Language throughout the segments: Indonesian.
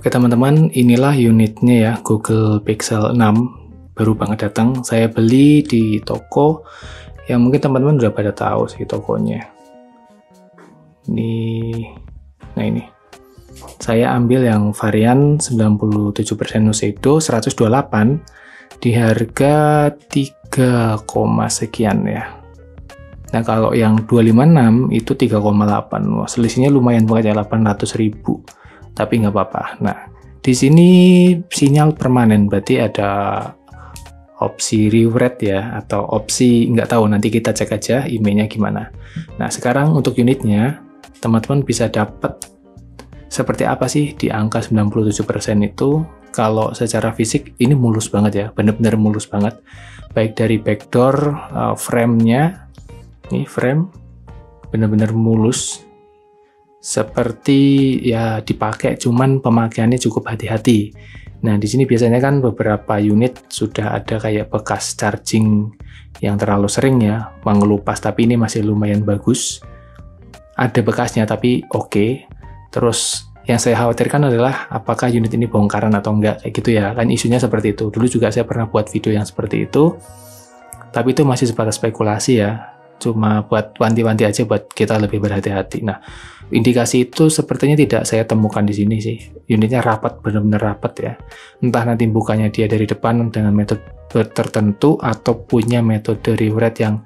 Oke teman-teman, inilah unitnya ya, Google Pixel 6 baru banget datang. Saya beli di toko yang mungkin teman-teman udah pada tahu sih tokonya. Nah ini. Saya ambil yang varian 97% Nuseido 128 di harga 3, sekian ya. Nah kalau yang 256 itu 3,8. Wah, selisihnya lumayan banget ya, 800.000. Tapi nggak apa-apa. Nah, di sini sinyal permanen, berarti ada opsi rewrite ya, atau opsi nggak tahu, nanti kita cek aja emailnya gimana. Nah, sekarang untuk unitnya, teman-teman bisa dapat seperti apa sih di angka 97% itu. Kalau secara fisik ini mulus banget ya, bener-bener mulus banget. Baik dari backdoor, frame-nya, ini frame, bener-bener mulus. Seperti ya dipakai, cuman pemakaiannya cukup hati-hati. Nah, di sini biasanya kan beberapa unit sudah ada kayak bekas charging yang terlalu sering ya, mengelupas, tapi ini masih lumayan bagus. Ada bekasnya tapi oke. Terus yang saya khawatirkan adalah apakah unit ini bongkaran atau enggak, kayak gitu ya. Kan isunya seperti itu. Dulu juga saya pernah buat video yang seperti itu. Tapi itu masih sebatas spekulasi ya. Cuma buat wanti-wanti aja buat kita lebih berhati-hati. Nah, indikasi itu sepertinya tidak saya temukan di sini sih. Unitnya rapat, benar-benar rapat ya. Entah nanti bukanya dia dari depan dengan metode tertentu atau punya metode rewrite yang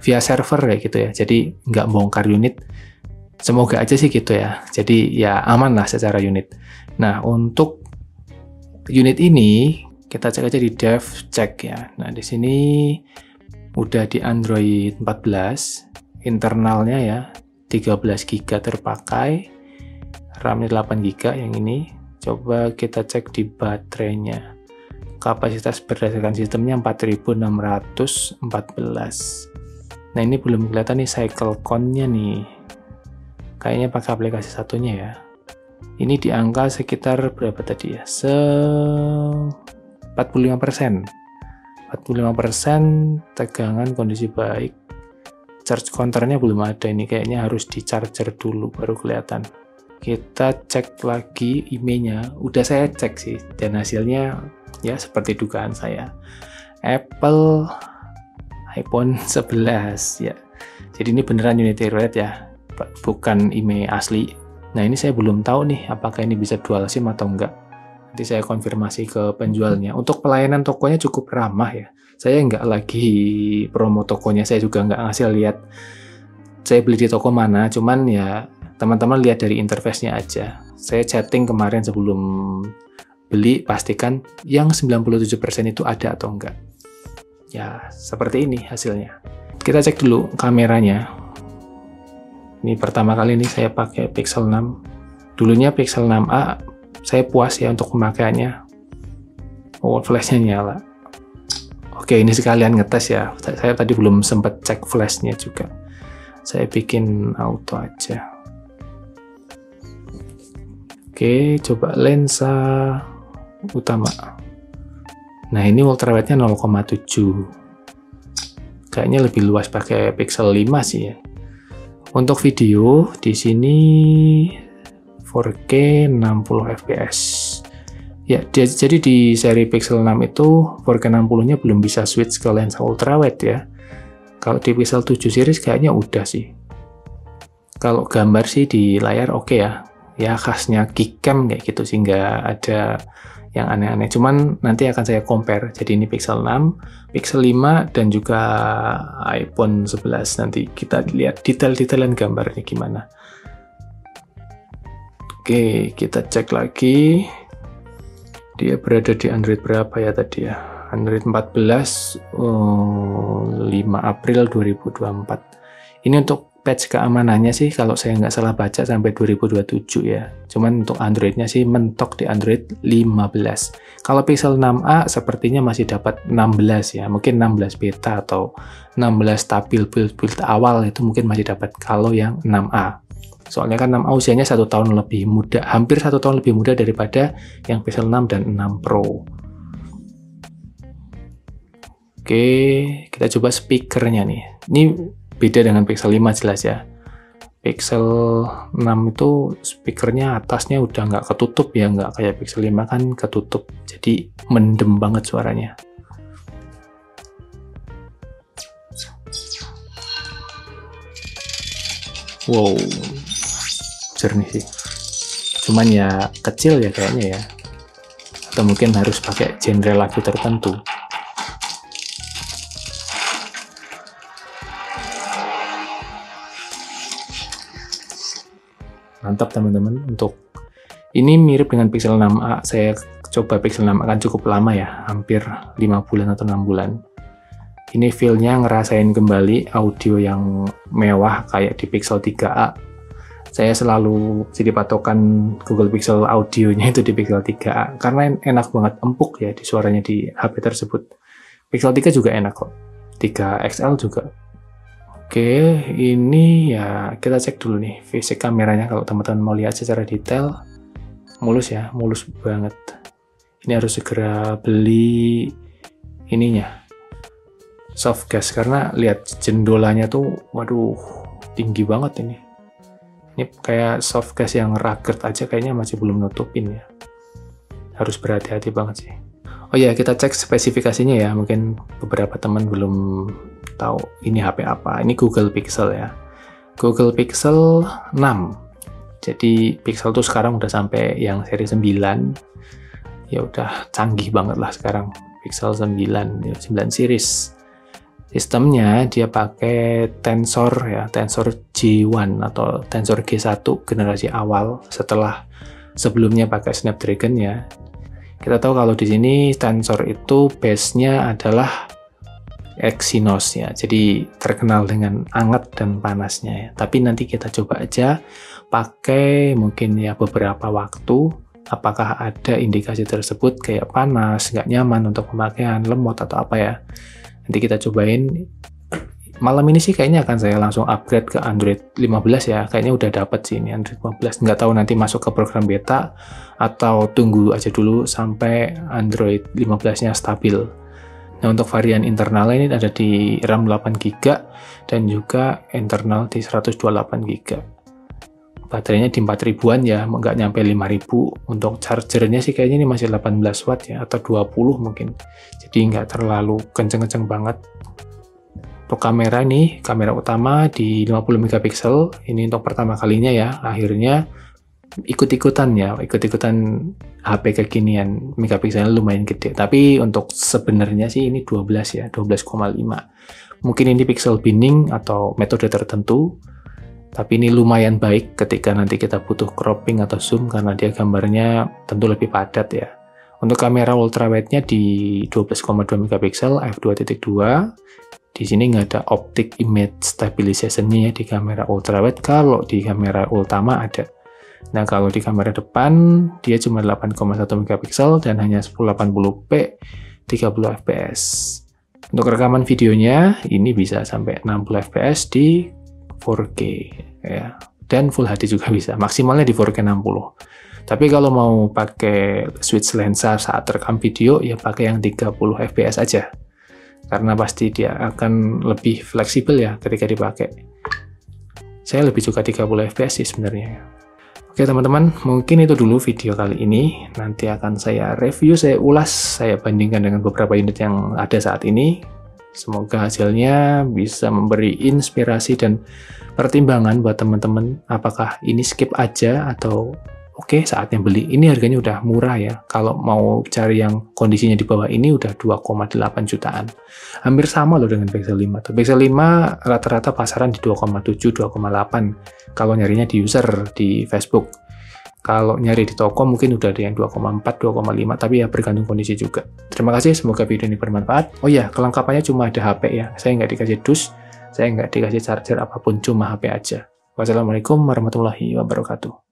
via server kayak gitu ya. Jadi nggak bongkar unit. Semoga aja sih gitu ya. Jadi ya aman lah secara unit. Nah, untuk unit ini kita cek aja di dev check ya. Nah, di sini udah di Android 14, internalnya ya 13 GB terpakai, RAM-nya 8 GB yang ini. Coba kita cek di baterainya. Kapasitas berdasarkan sistemnya 4614. Nah, ini belum kelihatan nih cycle count-nya nih. Kayaknya pakai aplikasi satunya ya. Ini di angka sekitar berapa tadi ya? 45%. 45%, tegangan kondisi baik. Charge counternya belum ada, ini kayaknya harus di charger dulu baru kelihatan. Kita cek lagi emailnya, udah saya cek sih, dan hasilnya ya seperti dugaan saya. Apple iPhone 11 ya. Jadi ini beneran Unity Red ya, bukan email asli. Nah, ini saya belum tahu nih apakah ini bisa dual SIM atau enggak. Nanti saya konfirmasi ke penjualnya. Untuk pelayanan tokonya cukup ramah ya. Saya nggak lagi promo tokonya, saya juga nggak ngasih lihat saya beli di toko mana, cuman ya teman-teman lihat dari interface-nya aja. Saya chatting kemarin sebelum beli, pastikan yang 97% itu ada atau enggak. Ya, seperti ini hasilnya. Kita cek dulu kameranya. Ini pertama kali ini saya pakai Pixel 6. Dulunya Pixel 6a, saya puas ya untuk pemakaiannya. Oh, flashnya nyala. Oke, ini sekalian ngetes ya. Saya tadi belum sempat cek flashnya juga. Saya bikin auto aja. Oke, coba lensa utama. Nah, ini ultrawidenya 0,7. Kayaknya lebih luas pakai Pixel 5 sih ya. Untuk video di sini 4K 60 fps. Ya, jadi di seri Pixel 6 itu 4K 60-nya belum bisa switch ke lensa ultrawide ya. Kalau di Pixel 7 series kayaknya udah sih. Kalau gambar sih di layar oke ya. Ya khasnya Keycam kayak gitu sih, nggak ada yang aneh-aneh. Cuman nanti akan saya compare. Jadi ini Pixel 6, Pixel 5, dan juga iPhone 11. Nanti kita lihat detail-detailan gambarnya gimana. Oke, kita cek lagi. Dia berada di Android berapa ya tadi ya? Android 14, 5 April 2024. Ini untuk patch keamanannya sih, kalau saya nggak salah baca sampai 2027 ya. Cuman untuk Androidnya sih mentok di Android 15. Kalau Pixel 6a sepertinya masih dapat 16 ya. Mungkin 16 beta atau 16 stabil build awal itu mungkin masih dapat kalau yang 6a. Soalnya kan 6A usianya 1 tahun lebih muda, hampir 1 tahun lebih muda daripada yang Pixel 6 dan 6 Pro. Oke, kita coba speakernya nih. Ini beda dengan Pixel 5 jelas ya. Pixel 6 itu speakernya atasnya udah nggak ketutup ya, nggak kayak Pixel 5 kan ketutup, jadi mendem banget suaranya. Wow, jernih sih. Cuman ya kecil ya kayaknya ya. Atau mungkin harus pakai genre lagu tertentu. Mantap teman-teman. Untuk ini mirip dengan Pixel 6a. Saya coba Pixel 6a kan cukup lama ya, hampir 5 bulan atau 6 bulan. Ini feel-nya ngerasain kembali audio yang mewah kayak di Pixel 3a. Saya selalu jadi patokan Google Pixel audionya itu di Pixel 3a karena enak banget, empuk ya di suaranya di HP tersebut. Pixel 3 juga enak kok. 3 XL juga. Oke, ini ya kita cek dulu nih fisik kameranya kalau teman-teman mau lihat secara detail. Mulus ya, mulus banget. Ini harus segera beli ininya, soft gas, karena lihat jendolanya tuh, waduh, tinggi banget ini. Ini kayak soft gas yang rugged aja kayaknya masih belum nutupin ya. Harus berhati-hati banget sih. Oh ya, kita cek spesifikasinya ya. Mungkin beberapa teman belum tahu ini HP apa. Ini Google Pixel ya. Google Pixel 6. Jadi Pixel tuh sekarang udah sampai yang seri 9. Ya udah canggih banget lah sekarang. Pixel 9 series. Sistemnya dia pakai Tensor ya, Tensor G1 atau Tensor G1 generasi awal setelah sebelumnya pakai Snapdragon ya. Kita tahu kalau di sini Tensor itu base-nya adalah Exynos ya. Jadi terkenal dengan anget dan panasnya ya. Tapi nanti kita coba aja pakai mungkin ya beberapa waktu, apakah ada indikasi tersebut kayak panas, nggak nyaman untuk pemakaian, lemot atau apa ya. Nanti kita cobain. Malam ini sih kayaknya akan saya langsung upgrade ke Android 15 ya. Kayaknya udah dapet sih ini Android 15. Nggak tahu nanti masuk ke program beta atau tunggu aja dulu sampai Android 15-nya stabil. Nah, untuk varian internal ini ada di RAM 8GB dan juga internal di 128GB. Baterainya di 4000-an ya, nggak nyampe 5000. Untuk chargernya sih kayaknya ini masih 18 watt ya, atau 20 mungkin. Jadi nggak terlalu kenceng-kenceng banget. Untuk kamera nih, kamera utama di 50 megapiksel, ini untuk pertama kalinya ya, akhirnya ikut-ikutan HP kekinian, megapikselnya lumayan gede. Tapi untuk sebenarnya sih ini 12 ya, 12,5. Mungkin ini pixel binning atau metode tertentu, tapi ini lumayan baik ketika nanti kita butuh cropping atau zoom karena dia gambarnya tentu lebih padat ya. Untuk kamera ultrawide-nya di 12,2 megapiksel f2.2. Di sini nggak ada optic image stabilization-nya ya di kamera ultrawide. Kalau di kamera utama ada. Nah, kalau di kamera depan dia cuma 8,1 megapiksel dan hanya 1080p 30 fps. Untuk rekaman videonya ini bisa sampai 60 fps di 4K ya. Dan Full HD juga bisa. Maksimalnya di 4K 60. Tapi kalau mau pakai switch lensa saat rekam video ya pakai yang 30 fps aja. Karena pasti dia akan lebih fleksibel ya ketika dipakai. Saya lebih suka 30 fps sih sebenarnya. Oke teman-teman, mungkin itu dulu video kali ini. Nanti akan saya review, saya ulas, saya bandingkan dengan beberapa unit yang ada saat ini. Semoga hasilnya bisa memberi inspirasi dan pertimbangan buat teman-teman. Apakah ini skip aja atau oke, saatnya beli. Ini harganya udah murah ya. Kalau mau cari yang kondisinya di bawah ini udah 2,8 jutaan. Hampir sama loh dengan Pixel 5. Tuh, Pixel 5 rata-rata pasaran di 2,7, 2,8. Kalau nyarinya di user di Facebook. Kalau nyari di toko mungkin udah ada yang 2,4, 2,5. Tapi ya bergantung kondisi juga. Terima kasih, semoga video ini bermanfaat. Oh ya, kelengkapannya cuma ada HP ya. Saya nggak dikasih dus, saya nggak dikasih charger apapun, cuma HP aja. Wassalamualaikum warahmatullahi wabarakatuh.